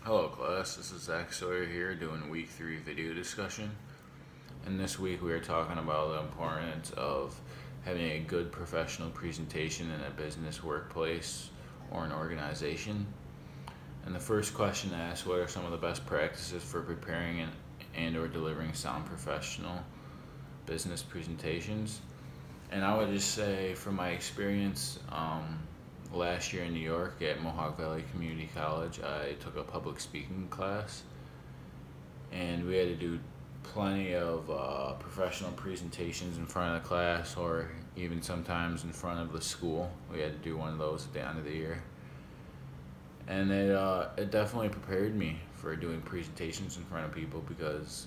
Hello class, this is Zach Sawyer here doing week 3 video discussion. And this week we are talking about the importance of having a good professional presentation in a business, workplace, or an organization. And the first question asks, what are some of the best practices for preparing and or delivering sound professional business presentations? And I would just say from my experience, last year in New York at Mohawk Valley Community College, I took a public speaking class, and we had to do plenty of professional presentations in front of the class, or even sometimes in front of the school. We had to do one of those at the end of the year, and it definitely prepared me for doing presentations in front of people, because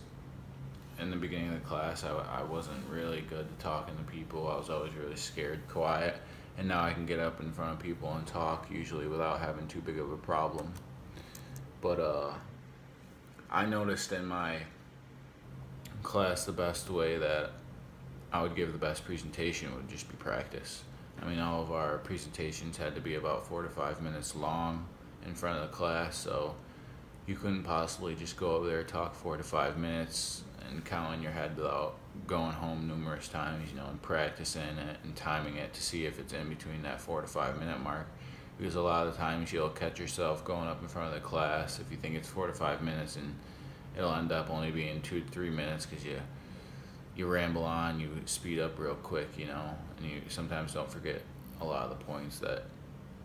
in the beginning of the class I wasn't really good at talking to people. I was always really scared, quiet, and now I can get up in front of people and talk usually without having too big of a problem. But I noticed in my class the best way that I would give the best presentation would just be practice. I mean, all of our presentations had to be about 4 to 5 minutes long in front of the class, so you couldn't possibly just go over there, talk 4 to 5 minutes, and count in your head without going home numerous times, and practicing it and timing it to see if it's in between that 4 to 5 minute mark. Because a lot of the times you'll catch yourself going up in front of the class if you think it's 4 to 5 minutes, and it'll end up only being 2 to 3 minutes because you ramble on, you speed up real quick, and you sometimes don't forget a lot of the points that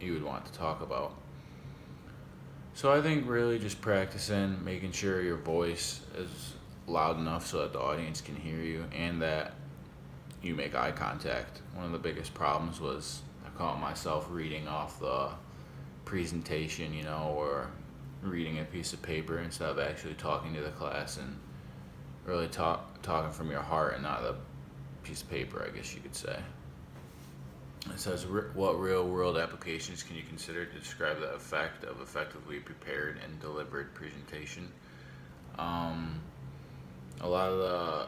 you would want to talk about. So I think really just practicing, making sure your voice is loud enough so that the audience can hear you, and that you make eye contact. One of the biggest problems was I caught myself reading off the presentation, or reading a piece of paper instead of actually talking to the class and really talking from your heart and not the piece of paper, I guess you could say. It says, what real-world applications can you consider to describe the effect of effectively prepared and delivered presentation? A lot of the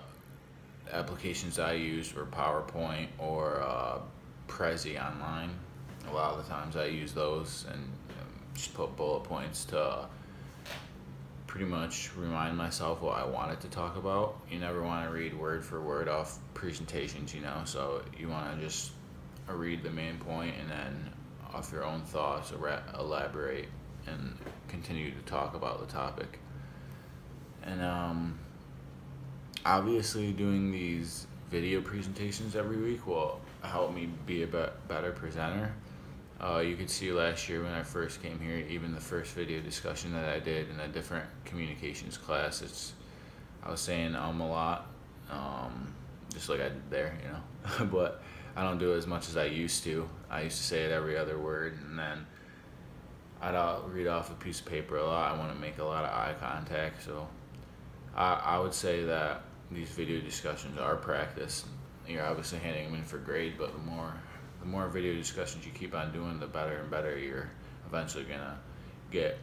applications I used were PowerPoint or Prezi online. A lot of the times I use those and just put bullet points to pretty much remind myself what I wanted to talk about. You never want to read word for word off presentations, so you want to just read the main point and then off your own thoughts elaborate and continue to talk about the topic. And obviously doing these video presentations every week will help me be a better presenter. You could see last year when I first came here, even the first video discussion that I did in a different communications class, I was saying a lot, just like I did there, but I don't do it as much as I used to. I used to say it every other word, and then I'd read off a piece of paper a lot. I want to make a lot of eye contact, so I would say that these video discussions are practice. You're obviously handing them in for grade, but the more video discussions you keep on doing, the better and better you're eventually gonna get.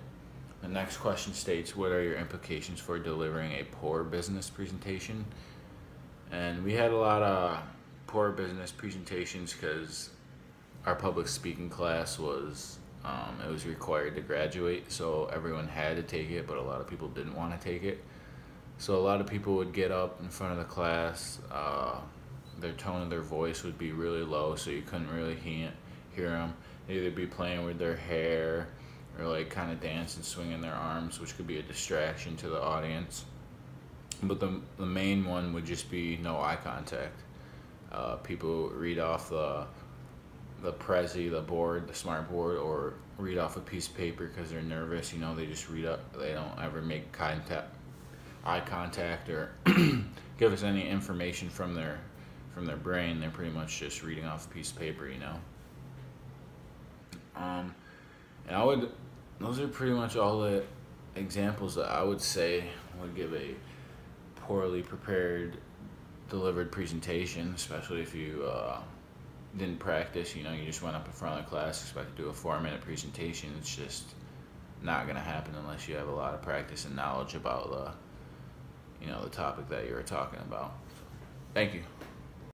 The next question states, what are your implications for delivering a poor business presentation? And we had a lot of poor business presentations because our public speaking class was it was required to graduate, so everyone had to take it, but a lot of people didn't want to take it. So a lot of people would get up in front of the class, their tone of their voice would be really low, so you couldn't really hear them. They'd either be playing with their hair or like kind of dancing, swinging their arms, which could be a distraction to the audience. But the main one would just be no eye contact. People read off the Prezi, the board, the smart board, or read off a piece of paper because they're nervous. They just read up. They don't ever make eye contact or give us any information from their brain. They're pretty much just reading off a piece of paper, And those are pretty much all the examples that I would say would give a poorly prepared, delivered presentation, especially if you didn't practice. You just went up in front of the class, expect to do a 4-minute presentation. It's just not going to happen unless you have a lot of practice and knowledge about the topic that you were talking about. Thank you.